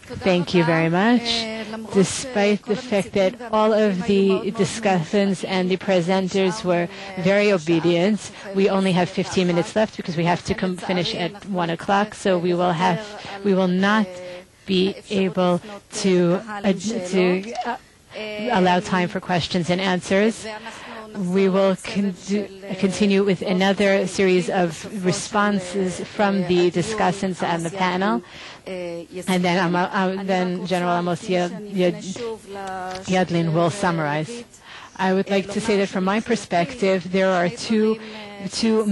Thank you very much. Despite the fact that all of the discussants and the presenters were very obedient, we only have 15 minutes left because we have to finish at 1 o'clock, so we will not be able to allow time for questions and answers. We will continue with another series of responses from the discussants and the panel. And then General Amos Yadlin will summarize. I would like to say that from my perspective, there are two clear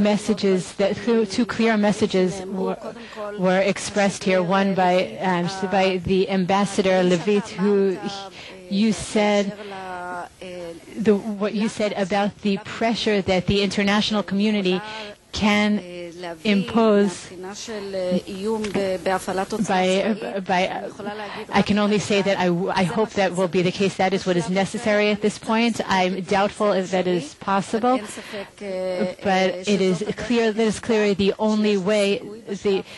messages were expressed here. One by the Ambassador Levitte, who you said what you said about the pressure that the international community can impose I can only say that I hope that will be the case. That is what is necessary at this point. I'm doubtful if that is possible, but it is clearly the only way,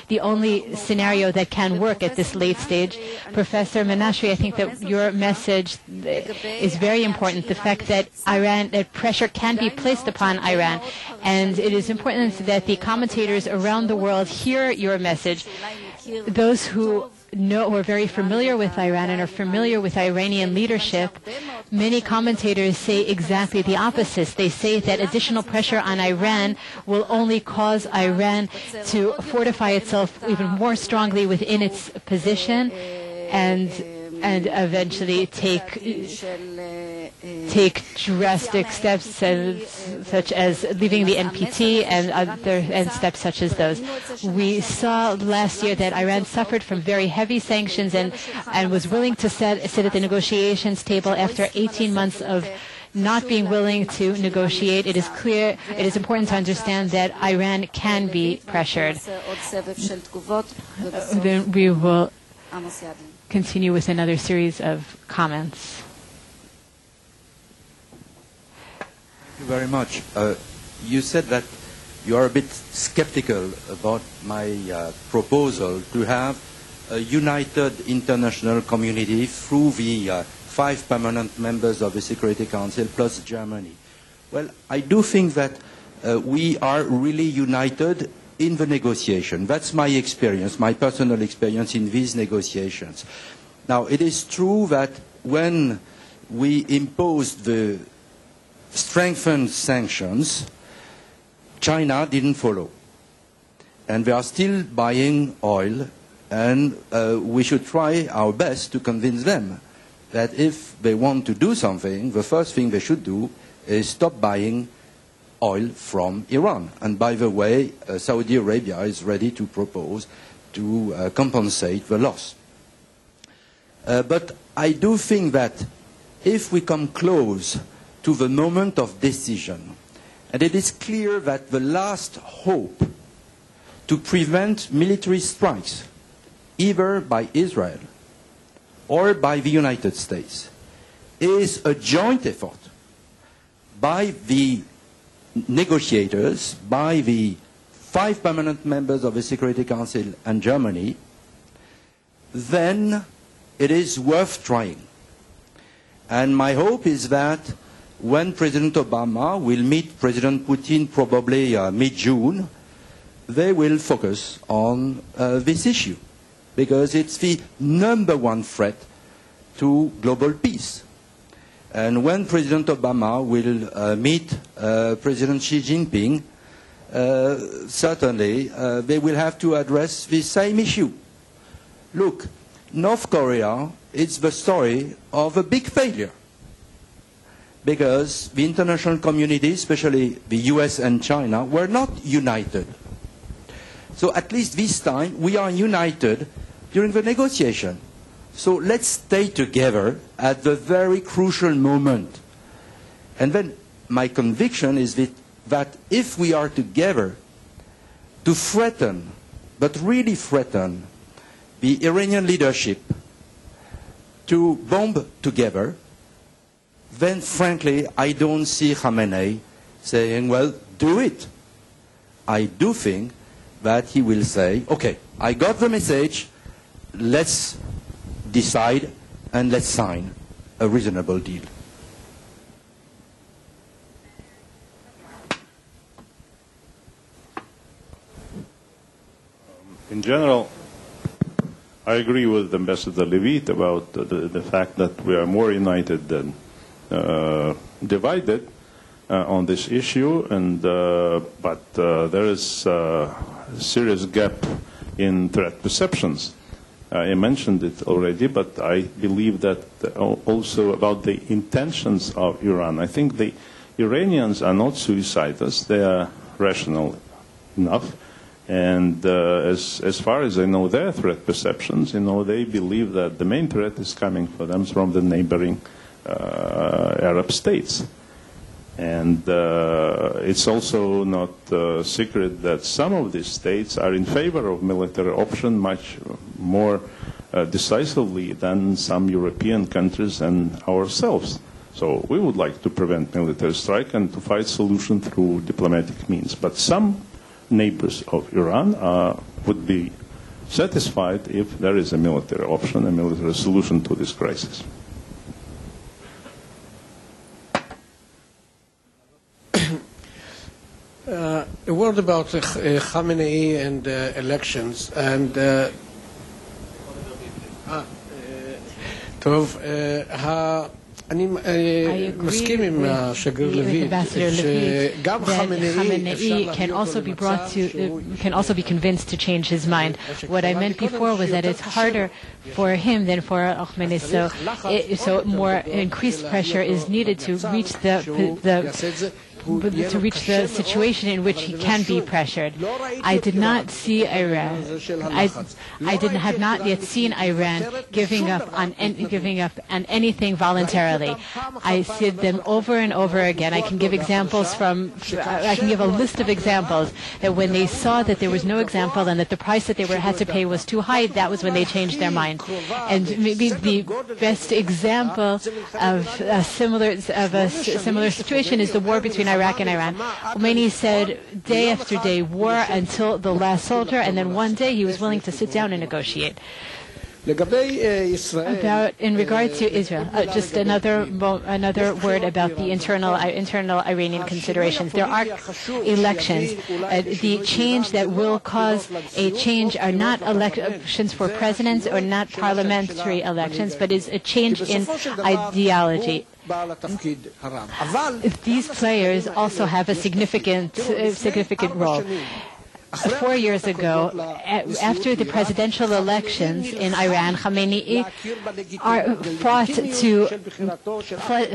the only scenario that can work at this late stage. Professor Menashri, I think that your message is very important. The fact that that pressure can be placed upon Iran, and it is important that the commentators around the world hear your message. Those who are very familiar with Iran and are familiar with Iranian leadership, many commentators say exactly the opposite. They say that additional pressure on Iran will only cause Iran to fortify itself even more strongly within its position and eventually take drastic steps such as leaving the NPT and steps such as those. We saw last year that Iran suffered from very heavy sanctions and was willing to sit at the negotiations table after 18 months of not being willing to negotiate. It is clear, it is important to understand that Iran can be pressured. Then we will continue with another series of comments. Thank you very much. You said that you are a bit skeptical about my proposal to have a united international community through the 5 permanent members of the Security Council plus Germany. Well, I do think that we are really united in the negotiation. That's my experience, my personal experience in these negotiations. Now, it is true that when we imposed the strengthened sanctions, China didn't follow. And they are still buying oil, and we should try our best to convince them that if they want to do something, the first thing they should do is stop buying oil from Iran. And by the way, Saudi Arabia is ready to propose to compensate the loss. But I do think that if we come close to the moment of decision, and it is clear that the last hope to prevent military strikes, either by Israel or by the United States, is a joint effort by the negotiators, by the 5 permanent members of the Security Council and Germany, then it is worth trying. And my hope is that when President Obama will meet President Putin probably mid-June, they will focus on this issue, because it's the #1 threat to global peace. And when President Obama will meet President Xi Jinping, certainly they will have to address the same issue. Look, North Korea is the story of a big failure, because the international community, especially the US and China, were not united. So at least this time we are united during the negotiation. So let's stay together at the very crucial moment. And then my conviction is that if we are together to threaten, but really threaten, the Iranian leadership to bomb together, then frankly I don't see Khamenei saying, well, do it. I do think that he will say, okay, I got the message, let's decide and let's sign a reasonable deal. In general, I agree with Ambassador Levitte about the fact that we are more united than divided on this issue, and but there is a serious gap in threat perceptions. I mentioned it already, but I believe that also about the intentions of Iran. I think the Iranians are not suicidals; they are rational enough. And as far as I know their threat perceptions, they believe that the main threat is coming for them from the neighboring Arab states. And it's also not a secret that some of these states are in favor of military option much more decisively than some European countries and ourselves. So we would like to prevent military strike and to find solution through diplomatic means. But some neighbors of Iran would be satisfied if there is a military option, a military solution to this crisis. A word about Khamenei and elections. And אני מסכים עם השגריר לויט שגם חמינאי can also be convinced to change his mind. What I meant before was that it's harder for him than for Khamenei, so more increased pressure is needed to reach the situation in which he can be pressured. I did not see Iran. I have not yet seen Iran giving up on anything voluntarily. I see them over and over again. I can give a list of examples that when they saw that there was no example and that the price that they had to pay was too high, that was when they changed their mind. And maybe the best example of a similar situation is the war between Iraq and Iran. Khomeini said day after day, war until the last soldier, and then one day he was willing to sit down and negotiate. In regard to Israel, just another word about the internal Iranian considerations. There are elections. The change that will cause a change are not elections for presidents or not parliamentary elections, but is a change in ideology. These players also have a significant role. 4 years ago, after the presidential elections in Iran, Khamenei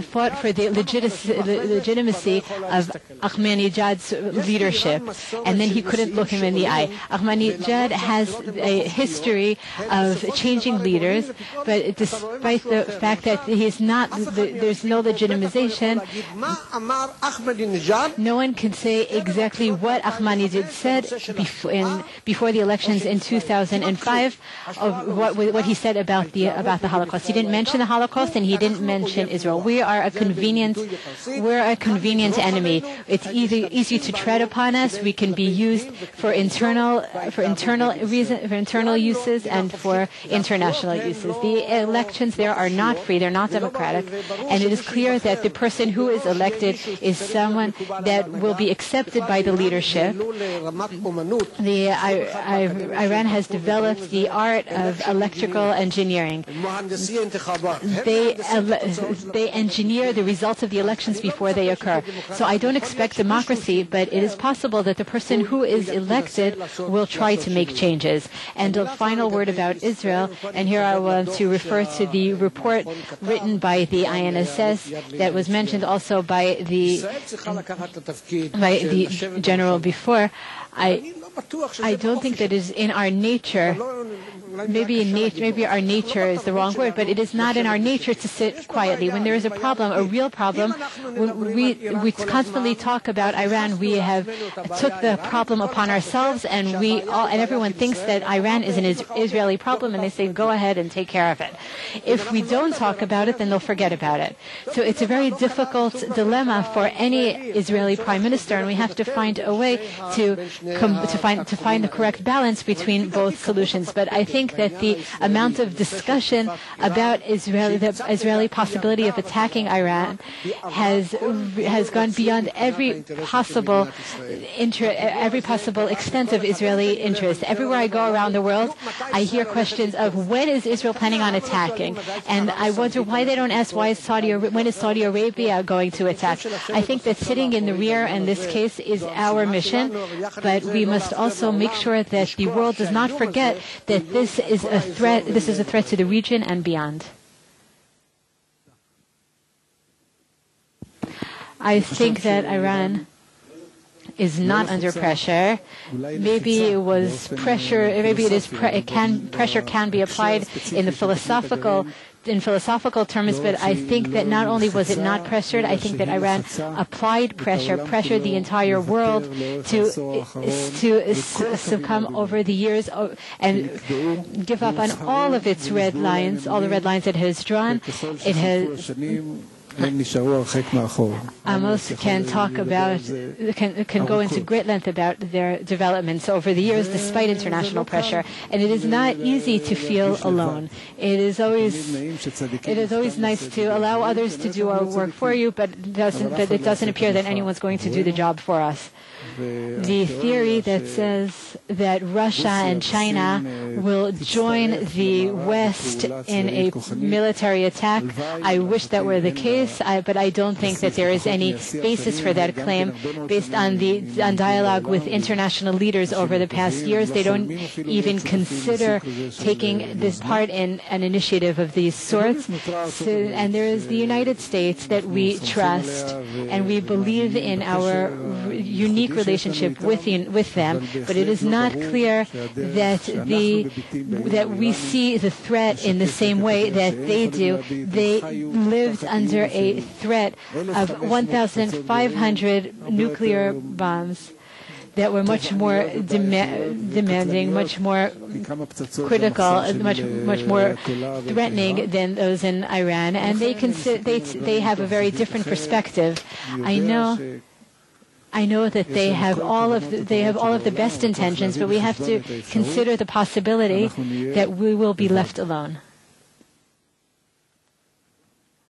fought for the legitimacy of Ahmadinejad's leadership, and then he couldn't look him in the eye. Ahmadinejad has a history of changing leaders, but despite the fact that there's no legitimization, no one can say exactly what Ahmadinejad said before the elections in 2005, of what he said about the Holocaust. He didn't mention the Holocaust, and he didn't mention Israel. We're a convenient enemy. It's easy to tread upon us. We can be used for internal uses and for international uses. The elections there are not free. They're not democratic, and it is clear that the person who is elected is someone that will be accepted by the leadership. Iran has developed the art of electrical engineering. They engineer the results of the elections before they occur. So I don't expect democracy, but it is possible that the person who is elected will try to make changes. And a final word about Israel, and here I want to refer to the report written by the INSS that was mentioned also by the general before. I don't think that is in our nature. Maybe our nature is the wrong word, but it is not in our nature to sit quietly. When there is a problem, a real problem, we constantly talk about Iran. We have took the problem upon ourselves, and everyone thinks that Iran is an Israeli problem, and they say, go ahead and take care of it. If we don't talk about it, then they'll forget about it. So it's a very difficult dilemma for any Israeli prime minister, and we have to find a way to find the correct balance between both solutions. But I think that the amount of discussion about the Israeli possibility of attacking Iran has gone beyond every possible extent of Israeli interest. Everywhere I go around the world, I hear questions of when is Israel planning on attacking, and I wonder why they don't ask when is Saudi Arabia going to attack. I think that sitting in the rear in this case is our mission, but we must also make sure that the world does not forget that this is a threat. This is a threat to the region and beyond. I think that Iran is not under pressure. Maybe it was pressure. Maybe pressure can be applied in philosophical terms. But I think that not only was it not pressured, I think that Iran applied pressured the entire world to succumb over the years and give up on all of its red lines, all the red lines it has drawn. It has. Amos can talk about, can go into great length about their developments over the years despite international pressure. And it is not easy to feel alone. It is always nice to allow others to do our work for you, but it doesn't appear that anyone's going to do the job for us. The theory that says that Russia and China will join the West in a military attack, I wish that were the case, but I don't think that there is any basis for that claim based on dialogue with international leaders over the past years. They don't even consider taking this part in an initiative of these sorts. And there is the United States that we trust, and we believe in our unique relationship with them, but it is not clear that we see the threat in the same way that they do. They lived under a threat of 1,500 nuclear bombs that were much more demanding, much more critical, much more threatening than those in Iran, and they have a very different perspective. I know that they have all of the best intentions, but we have to consider the possibility that we will be left alone.